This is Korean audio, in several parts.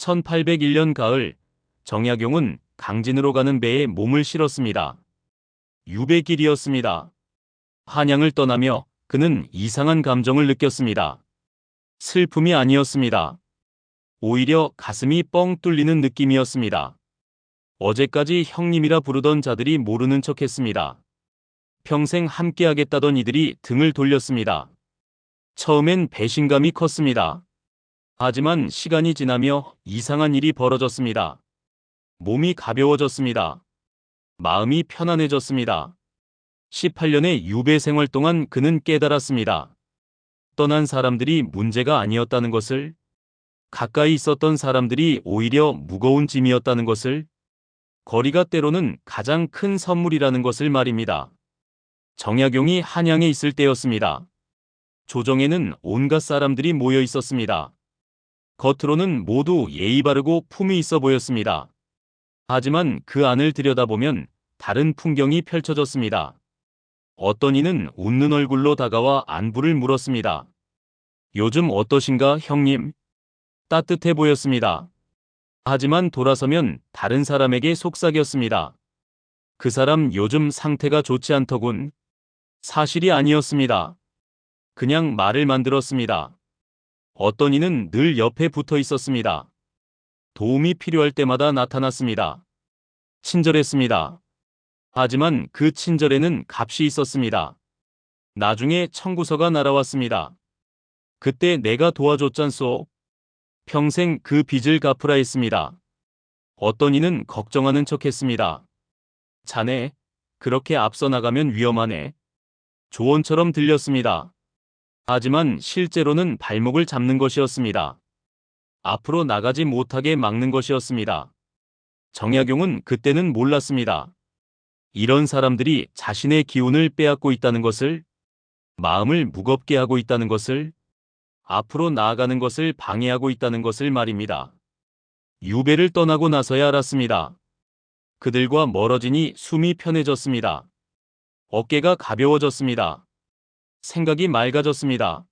1801년 가을, 정약용은 강진으로 가는 배에 몸을 실었습니다. 유배길이었습니다. 한양을 떠나며 그는 이상한 감정을 느꼈습니다. 슬픔이 아니었습니다. 오히려 가슴이 뻥 뚫리는 느낌이었습니다. 어제까지 형님이라 부르던 자들이 모르는 척했습니다. 평생 함께하겠다던 이들이 등을 돌렸습니다. 처음엔 배신감이 컸습니다. 하지만 시간이 지나며 이상한 일이 벌어졌습니다. 몸이 가벼워졌습니다. 마음이 편안해졌습니다. 18년의 유배 생활 동안 그는 깨달았습니다. 떠난 사람들이 문제가 아니었다는 것을, 가까이 있었던 사람들이 오히려 무거운 짐이었다는 것을, 거리가 때로는 가장 큰 선물이라는 것을 말입니다. 정약용이 한양에 있을 때였습니다. 조정에는 온갖 사람들이 모여 있었습니다. 겉으로는 모두 예의 바르고 품위 있어 보였습니다. 하지만 그 안을 들여다보면 다른 풍경이 펼쳐졌습니다. 어떤 이는 웃는 얼굴로 다가와 안부를 물었습니다. 요즘 어떠신가, 형님? 따뜻해 보였습니다. 하지만 돌아서면 다른 사람에게 속삭였습니다. 그 사람 요즘 상태가 좋지 않더군. 사실이 아니었습니다. 그냥 말을 만들었습니다. 어떤 이는 늘 옆에 붙어 있었습니다. 도움이 필요할 때마다 나타났습니다. 친절했습니다. 하지만 그 친절에는 값이 있었습니다. 나중에 청구서가 날아왔습니다. 그때 내가 도와줬잖소. 평생 그 빚을 갚으라 했습니다. 어떤 이는 걱정하는 척했습니다. 자네, 그렇게 앞서 나가면 위험하네. 조언처럼 들렸습니다. 하지만 실제로는 발목을 잡는 것이었습니다. 앞으로 나가지 못하게 막는 것이었습니다. 정약용은 그때는 몰랐습니다. 이런 사람들이 자신의 기운을 빼앗고 있다는 것을, 마음을 무겁게 하고 있다는 것을, 앞으로 나아가는 것을 방해하고 있다는 것을 말입니다. 유배를 떠나고 나서야 알았습니다. 그들과 멀어지니 숨이 편해졌습니다. 어깨가 가벼워졌습니다. 생각이 맑아졌습니다.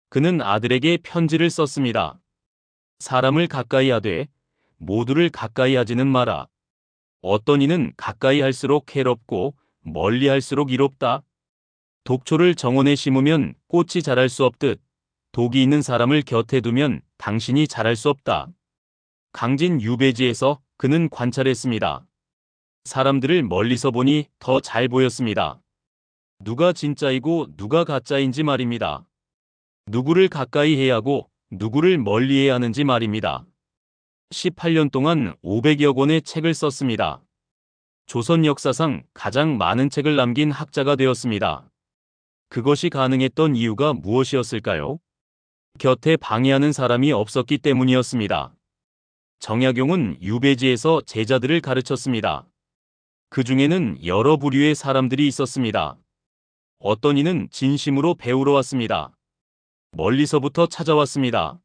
그는 아들에게 편지를 썼습니다. 사람을 가까이 하되 모두를 가까이 하지는 마라. 어떤 이는 가까이 할수록 해롭고 멀리 할수록 이롭다. 독초를 정원에 심으면 꽃이 자랄 수 없듯 독이 있는 사람을 곁에 두면 당신이 자랄 수 없다. 강진 유배지에서 그는 관찰했습니다. 사람들을 멀리서 보니 더 잘 보였습니다. 누가 진짜이고 누가 가짜인지 말입니다. 누구를 가까이 해야 하고 누구를 멀리 해야 하는지 말입니다. 18년 동안 500여 권의 책을 썼습니다. 조선 역사상 가장 많은 책을 남긴 학자가 되었습니다. 그것이 가능했던 이유가 무엇이었을까요? 곁에 방해하는 사람이 없었기 때문이었습니다. 정약용은 유배지에서 제자들을 가르쳤습니다. 그 중에는 여러 부류의 사람들이 있었습니다. 어떤 이는 진심으로 배우러 왔습니다. 멀리서부터 찾아왔습니다.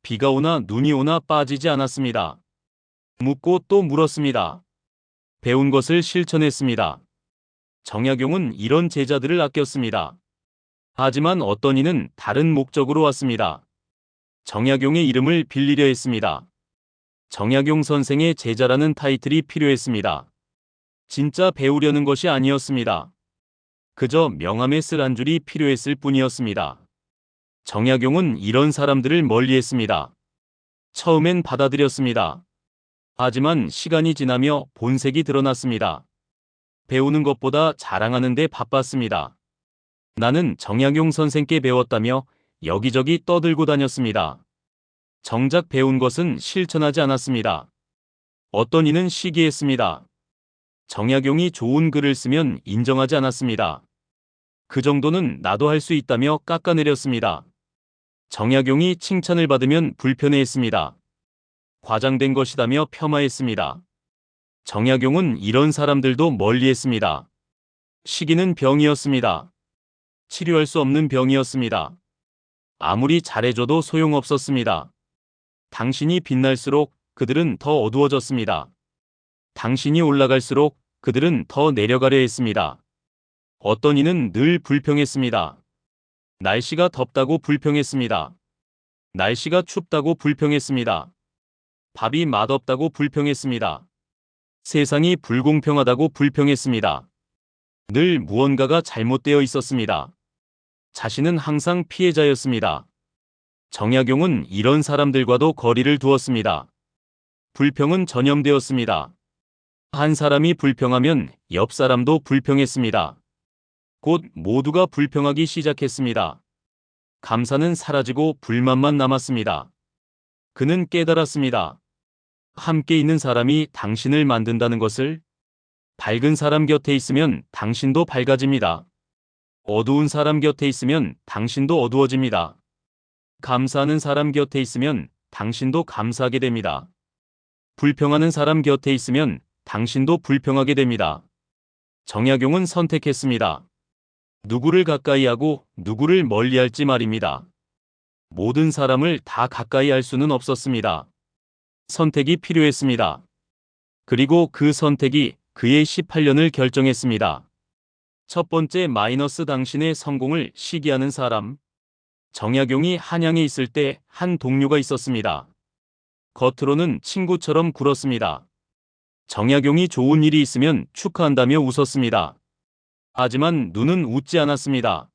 비가 오나 눈이 오나 빠지지 않았습니다. 묻고 또 물었습니다. 배운 것을 실천했습니다. 정약용은 이런 제자들을 아꼈습니다. 하지만 어떤 이는 다른 목적으로 왔습니다. 정약용의 이름을 빌리려 했습니다. 정약용 선생의 제자라는 타이틀이 필요했습니다. 진짜 배우려는 것이 아니었습니다. 그저 명함에 쓸 한 줄이 필요했을 뿐이었습니다. 정약용은 이런 사람들을 멀리했습니다. 처음엔 받아들였습니다. 하지만 시간이 지나며 본색이 드러났습니다. 배우는 것보다 자랑하는 데 바빴습니다. 나는 정약용 선생께 배웠다며 여기저기 떠들고 다녔습니다. 정작 배운 것은 실천하지 않았습니다. 어떤 이는 시기했습니다. 정약용이 좋은 글을 쓰면 인정하지 않았습니다. 그 정도는 나도 할 수 있다며 깎아내렸습니다. 정약용이 칭찬을 받으면 불편해했습니다. 과장된 것이다며 폄하했습니다. 정약용은 이런 사람들도 멀리했습니다. 시기는 병이었습니다. 치료할 수 없는 병이었습니다. 아무리 잘해줘도 소용없었습니다. 당신이 빛날수록 그들은 더 어두워졌습니다. 당신이 올라갈수록 그들은 더 내려가려 했습니다. 어떤 이는 늘 불평했습니다. 날씨가 덥다고 불평했습니다. 날씨가 춥다고 불평했습니다. 밥이 맛없다고 불평했습니다. 세상이 불공평하다고 불평했습니다. 늘 무언가가 잘못되어 있었습니다. 자신은 항상 피해자였습니다. 정약용은 이런 사람들과도 거리를 두었습니다. 불평은 전염되었습니다. 한 사람이 불평하면 옆 사람도 불평했습니다. 곧 모두가 불평하기 시작했습니다. 감사는 사라지고 불만만 남았습니다. 그는 깨달았습니다. 함께 있는 사람이 당신을 만든다는 것을. 밝은 사람 곁에 있으면 당신도 밝아집니다. 어두운 사람 곁에 있으면 당신도 어두워집니다. 감사하는 사람 곁에 있으면 당신도 감사하게 됩니다. 불평하는 사람 곁에 있으면 당신도 불평하게 됩니다. 정약용은 선택했습니다. 누구를 가까이 하고 누구를 멀리 할지 말입니다. 모든 사람을 다 가까이 할 수는 없었습니다. 선택이 필요했습니다. 그리고 그 선택이 그의 18년을 결정했습니다. 첫 번째 마이너스, 당신의 성공을 시기하는 사람. 정약용이 한양에 있을 때 한 동료가 있었습니다. 겉으로는 친구처럼 굴었습니다. 정약용이 좋은 일이 있으면 축하한다며 웃었습니다. 하지만 눈은 웃지 않았습니다.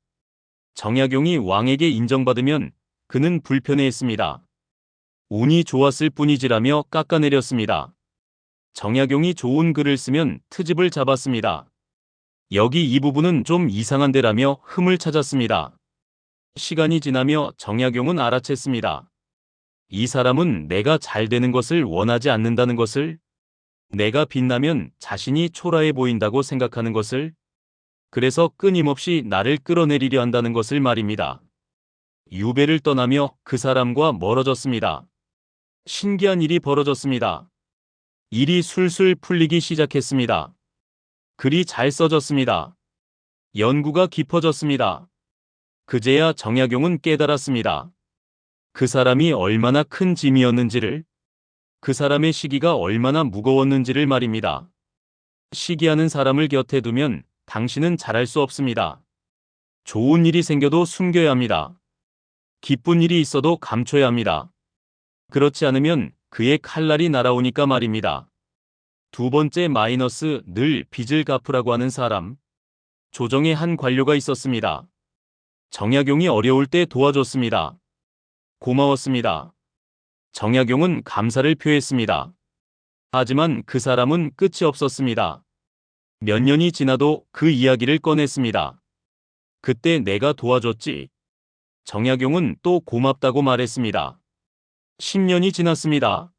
정약용이 왕에게 인정받으면 그는 불편해했습니다. 운이 좋았을 뿐이지라며 깎아내렸습니다. 정약용이 좋은 글을 쓰면 트집을 잡았습니다. 여기 이 부분은 좀 이상한데라며 흠을 찾았습니다. 시간이 지나며 정약용은 알아챘습니다. 이 사람은 내가 잘 되는 것을 원하지 않는다는 것을, 내가 빛나면 자신이 초라해 보인다고 생각하는 것을, 그래서 끊임없이 나를 끌어내리려 한다는 것을 말입니다. 유배를 떠나며 그 사람과 멀어졌습니다. 신기한 일이 벌어졌습니다. 일이 술술 풀리기 시작했습니다. 글이 잘 써졌습니다. 연구가 깊어졌습니다. 그제야 정약용은 깨달았습니다. 그 사람이 얼마나 큰 짐이었는지를, 그 사람의 시기가 얼마나 무거웠는지를 말입니다. 시기하는 사람을 곁에 두면 당신은 잘할 수 없습니다. 좋은 일이 생겨도 숨겨야 합니다. 기쁜 일이 있어도 감춰야 합니다. 그렇지 않으면 그의 칼날이 날아오니까 말입니다. 두 번째 마이너스, 늘 빚을 갚으라고 하는 사람. 조정에 한 관료가 있었습니다. 정약용이 어려울 때 도와줬습니다. 고마웠습니다. 정약용은 감사를 표했습니다. 하지만 그 사람은 끝이 없었습니다. 몇 년이 지나도 그 이야기를 꺼냈습니다. 그때 내가 도와줬지. 정약용은 또 고맙다고 말했습니다. 10년이 지났습니다.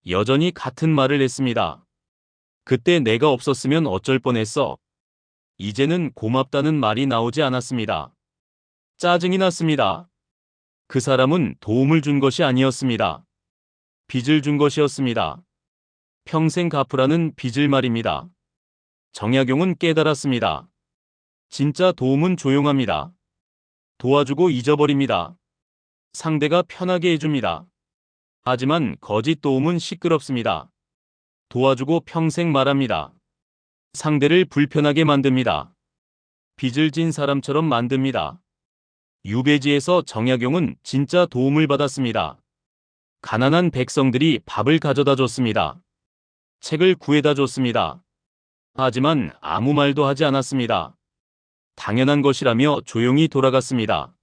여전히 같은 말을 했습니다. 그때 내가 없었으면 어쩔 뻔했어. 이제는 고맙다는 말이 나오지 않았습니다. 짜증이 났습니다. 그 사람은 도움을 준 것이 아니었습니다. 빚을 준 것이었습니다. 평생 갚으라는 빚을 말입니다. 정약용은 깨달았습니다. 진짜 도움은 조용합니다. 도와주고 잊어버립니다. 상대가 편하게 해줍니다. 하지만 거짓 도움은 시끄럽습니다. 도와주고 평생 말합니다. 상대를 불편하게 만듭니다. 빚을 진 사람처럼 만듭니다. 유배지에서 정약용은 진짜 도움을 받았습니다. 가난한 백성들이 밥을 가져다 줬습니다. 책을 구해다 줬습니다. 하지만 아무 말도 하지 않았습니다. 당연한 것이라며 조용히 돌아갔습니다.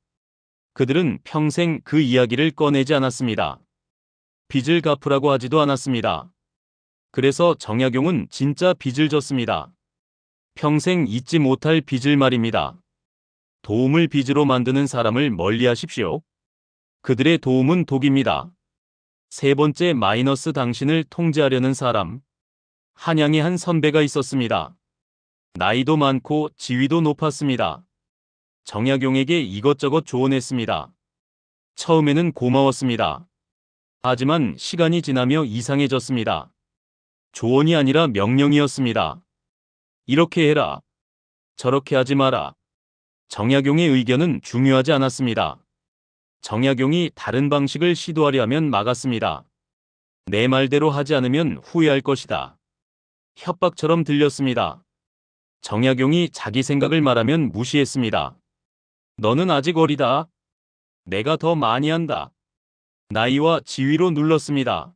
그들은 평생 그 이야기를 꺼내지 않았습니다. 빚을 갚으라고 하지도 않았습니다. 그래서 정약용은 진짜 빚을 졌습니다. 평생 잊지 못할 빚을 말입니다. 도움을 빚으로 만드는 사람을 멀리하십시오. 그들의 도움은 독입니다. 세 번째 마이너스, 당신을 통제하려는 사람. 한양에 한 선배가 있었습니다. 나이도 많고 지위도 높았습니다. 정약용에게 이것저것 조언했습니다. 처음에는 고마웠습니다. 하지만 시간이 지나며 이상해졌습니다. 조언이 아니라 명령이었습니다. 이렇게 해라. 저렇게 하지 마라. 정약용의 의견은 중요하지 않았습니다. 정약용이 다른 방식을 시도하려 하면 막았습니다. 내 말대로 하지 않으면 후회할 것이다. 협박처럼 들렸습니다. 정약용이 자기 생각을 말하면 무시했습니다. 너는 아직 어리다. 내가 더 많이 한다. 나이와 지위로 눌렀습니다.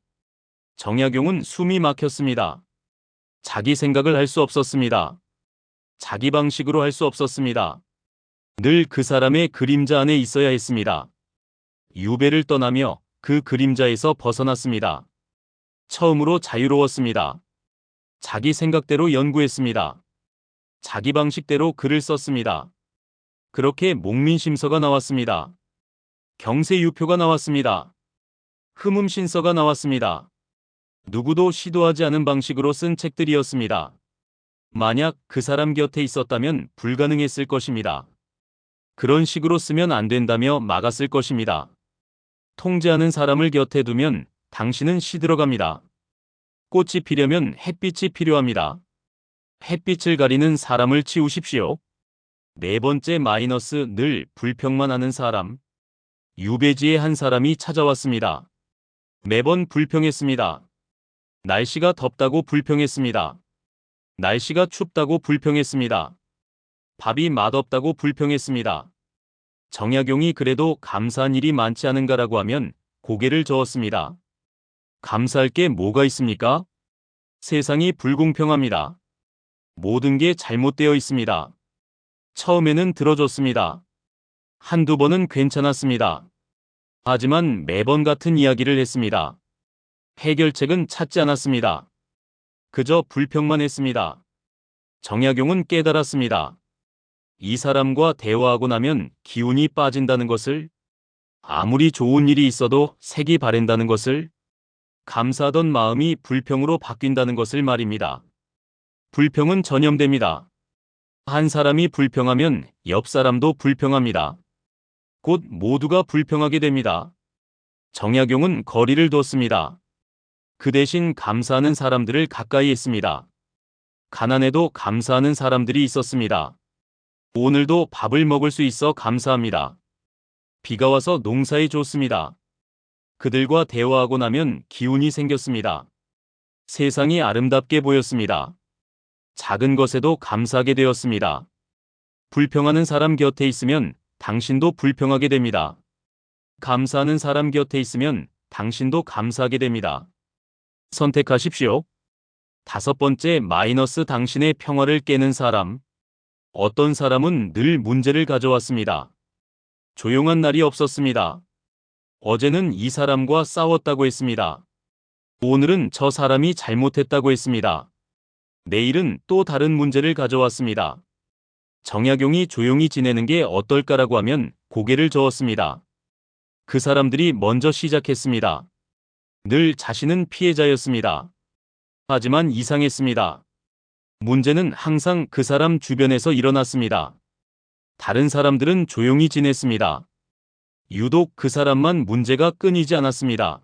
정약용은 숨이 막혔습니다. 자기 생각을 할 수 없었습니다. 자기 방식으로 할 수 없었습니다. 늘 그 사람의 그림자 안에 있어야 했습니다. 유배를 떠나며 그 그림자에서 벗어났습니다. 처음으로 자유로웠습니다. 자기 생각대로 연구했습니다. 자기 방식대로 글을 썼습니다. 그렇게 목민심서가 나왔습니다. 경세유표가 나왔습니다. 흠음신서가 나왔습니다. 누구도 시도하지 않은 방식으로 쓴 책들이었습니다. 만약 그 사람 곁에 있었다면 불가능했을 것입니다. 그런 식으로 쓰면 안 된다며 막았을 것입니다. 통제하는 사람을 곁에 두면 당신은 시들어갑니다. 꽃이 피려면 햇빛이 필요합니다. 햇빛을 가리는 사람을 치우십시오. 네 번째 마이너스, 늘 불평만 하는 사람. 유배지에 한 사람이 찾아왔습니다. 매번 불평했습니다. 날씨가 덥다고 불평했습니다. 날씨가 춥다고 불평했습니다. 밥이 맛없다고 불평했습니다. 정약용이 그래도 감사한 일이 많지 않은가라고 하면 고개를 저었습니다. 감사할 게 뭐가 있습니까? 세상이 불공평합니다. 모든 게 잘못되어 있습니다. 처음에는 들어줬습니다. 한두 번은 괜찮았습니다. 하지만 매번 같은 이야기를 했습니다. 해결책은 찾지 않았습니다. 그저 불평만 했습니다. 정약용은 깨달았습니다. 이 사람과 대화하고 나면 기운이 빠진다는 것을, 아무리 좋은 일이 있어도 색이 바랜다는 것을, 감사하던 마음이 불평으로 바뀐다는 것을 말입니다. 불평은 전염됩니다. 한 사람이 불평하면 옆 사람도 불평합니다. 곧 모두가 불평하게 됩니다. 정약용은 거리를 뒀습니다. 그 대신 감사하는 사람들을 가까이 했습니다. 가난해도 감사하는 사람들이 있었습니다. 오늘도 밥을 먹을 수 있어 감사합니다. 비가 와서 농사에 좋습니다. 그들과 대화하고 나면 기운이 생겼습니다. 세상이 아름답게 보였습니다. 작은 것에도 감사하게 되었습니다. 불평하는 사람 곁에 있으면 당신도 불평하게 됩니다. 감사하는 사람 곁에 있으면 당신도 감사하게 됩니다. 선택하십시오. 다섯 번째 마이너스, 당신의 평화를 깨는 사람. 어떤 사람은 늘 문제를 가져왔습니다. 조용한 날이 없었습니다. 어제는 이 사람과 싸웠다고 했습니다. 오늘은 저 사람이 잘못했다고 했습니다. 내일은 또 다른 문제를 가져왔습니다. 정약용이 조용히 지내는 게 어떨까라고 하면 고개를 저었습니다. 그 사람들이 먼저 시작했습니다. 늘 자신은 피해자였습니다. 하지만 이상했습니다. 문제는 항상 그 사람 주변에서 일어났습니다. 다른 사람들은 조용히 지냈습니다. 유독 그 사람만 문제가 끊이지 않았습니다.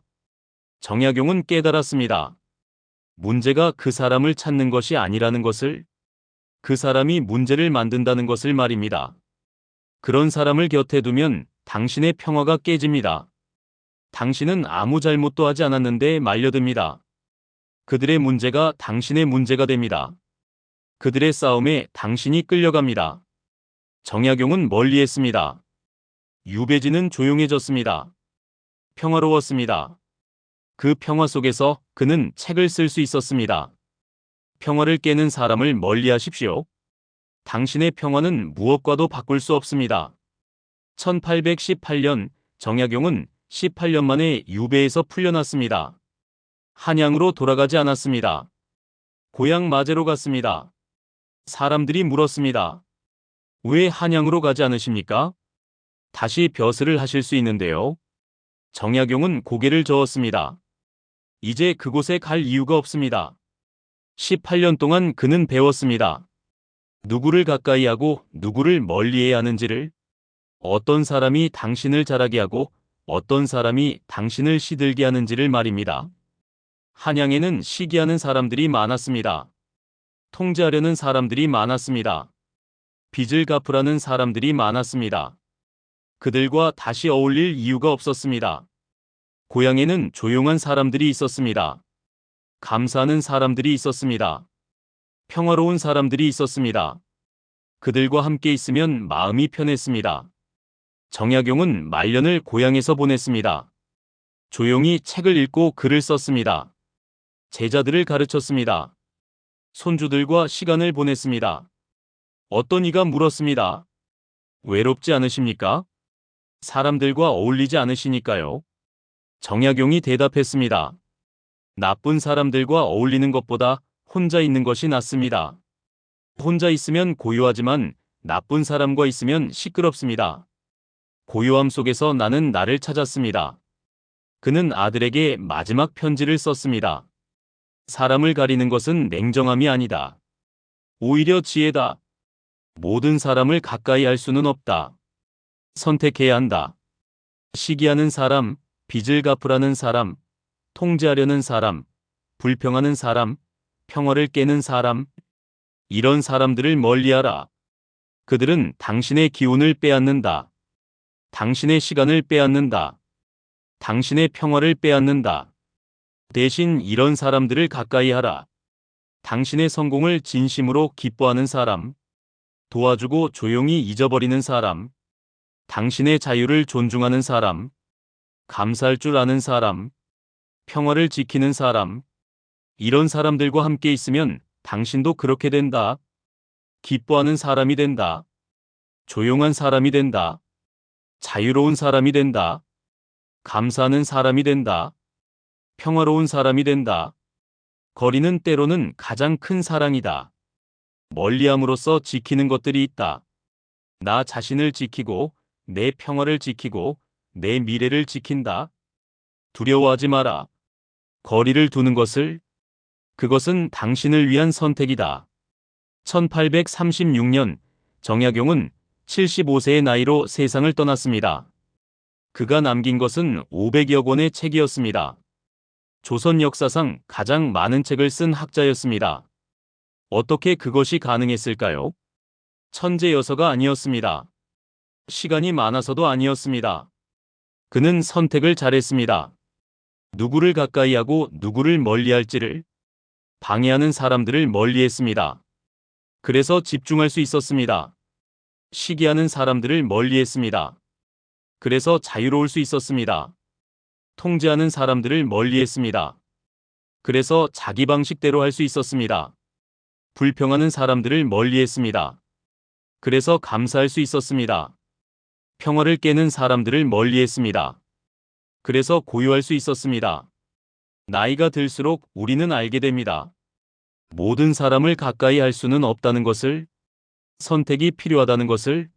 정약용은 깨달았습니다. 문제가 그 사람을 찾는 것이 아니라는 것을, 그 사람이 문제를 만든다는 것을 말입니다. 그런 사람을 곁에 두면 당신의 평화가 깨집니다. 당신은 아무 잘못도 하지 않았는데 말려듭니다. 그들의 문제가 당신의 문제가 됩니다. 그들의 싸움에 당신이 끌려갑니다. 정약용은 멀리했습니다. 유배지는 조용해졌습니다. 평화로웠습니다. 그 평화 속에서 그는 책을 쓸 수 있었습니다. 평화를 깨는 사람을 멀리하십시오. 당신의 평화는 무엇과도 바꿀 수 없습니다. 1818년 정약용은 18년 만에 유배에서 풀려났습니다. 한양으로 돌아가지 않았습니다. 고향 마제로 갔습니다. 사람들이 물었습니다. 왜 한양으로 가지 않으십니까? 다시 벼슬을 하실 수 있는데요. 정약용은 고개를 저었습니다. 이제 그곳에 갈 이유가 없습니다. 18년 동안 그는 배웠습니다. 누구를 가까이 하고 누구를 멀리해야 하는지를, 어떤 사람이 당신을 자라게 하고 어떤 사람이 당신을 시들게 하는지를 말입니다. 한양에는 시기하는 사람들이 많았습니다. 통제하려는 사람들이 많았습니다. 빚을 갚으라는 사람들이 많았습니다. 그들과 다시 어울릴 이유가 없었습니다. 고향에는 조용한 사람들이 있었습니다. 감사하는 사람들이 있었습니다. 평화로운 사람들이 있었습니다. 그들과 함께 있으면 마음이 편했습니다. 정약용은 말년을 고향에서 보냈습니다. 조용히 책을 읽고 글을 썼습니다. 제자들을 가르쳤습니다. 손주들과 시간을 보냈습니다. 어떤 이가 물었습니다. 외롭지 않으십니까? 사람들과 어울리지 않으시니까요. 정약용이 대답했습니다. 나쁜 사람들과 어울리는 것보다 혼자 있는 것이 낫습니다. 혼자 있으면 고요하지만 나쁜 사람과 있으면 시끄럽습니다. 고요함 속에서 나는 나를 찾았습니다. 그는 아들에게 마지막 편지를 썼습니다. 사람을 가리는 것은 냉정함이 아니다. 오히려 지혜다. 모든 사람을 가까이 할 수는 없다. 선택해야 한다. 시기하는 사람, 빚을 갚으라는 사람, 통제하려는 사람, 불평하는 사람, 평화를 깨는 사람, 이런 사람들을 멀리하라. 그들은 당신의 기운을 빼앗는다. 당신의 시간을 빼앗는다. 당신의 평화를 빼앗는다. 대신 이런 사람들을 가까이 하라. 당신의 성공을 진심으로 기뻐하는 사람, 도와주고 조용히 잊어버리는 사람, 당신의 자유를 존중하는 사람, 감사할 줄 아는 사람, 평화를 지키는 사람, 이런 사람들과 함께 있으면 당신도 그렇게 된다. 기뻐하는 사람이 된다. 조용한 사람이 된다. 자유로운 사람이 된다. 감사하는 사람이 된다. 평화로운 사람이 된다. 거리는 때로는 가장 큰 사랑이다. 멀리함으로써 지키는 것들이 있다. 나 자신을 지키고 내 평화를 지키고 내 미래를 지킨다. 두려워하지 마라. 거리를 두는 것을, 그것은 당신을 위한 선택이다. 1836년 정약용은 75세의 나이로 세상을 떠났습니다. 그가 남긴 것은 500여 권의 책이었습니다. 조선 역사상 가장 많은 책을 쓴 학자였습니다. 어떻게 그것이 가능했을까요? 천재여서가 아니었습니다. 시간이 많아서도 아니었습니다. 그는 선택을 잘했습니다. 누구를 가까이 하고 누구를 멀리할지를, 방해하는 사람들을 멀리했습니다. 그래서 집중할 수 있었습니다. 시기하는 사람들을 멀리했습니다. 그래서 자유로울 수 있었습니다. 통제하는 사람들을 멀리했습니다. 그래서 자기 방식대로 할 수 있었습니다. 불평하는 사람들을 멀리했습니다. 그래서 감사할 수 있었습니다. 평화를 깨는 사람들을 멀리했습니다. 그래서 고요할 수 있었습니다. 나이가 들수록 우리는 알게 됩니다. 모든 사람을 가까이 할 수는 없다는 것을, 선택이 필요하다는 것을.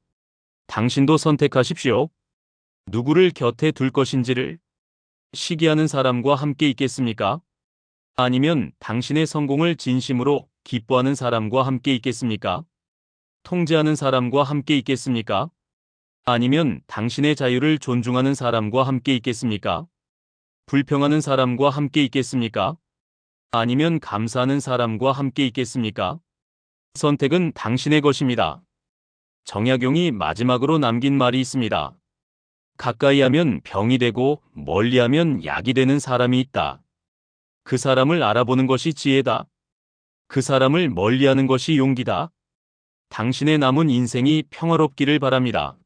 당신도 선택하십시오. 누구를 곁에 둘 것인지를. 시기하는 사람과 함께 있겠습니까? 아니면 당신의 성공을 진심으로 기뻐하는 사람과 함께 있겠습니까? 통제하는 사람과 함께 있겠습니까? 아니면 당신의 자유를 존중하는 사람과 함께 있겠습니까? 불평하는 사람과 함께 있겠습니까? 아니면 감사하는 사람과 함께 있겠습니까? 선택은 당신의 것입니다. 정약용이 마지막으로 남긴 말이 있습니다. 가까이 하면 병이 되고 멀리하면 약이 되는 사람이 있다. 그 사람을 알아보는 것이 지혜다. 그 사람을 멀리하는 것이 용기다. 당신의 남은 인생이 평화롭기를 바랍니다.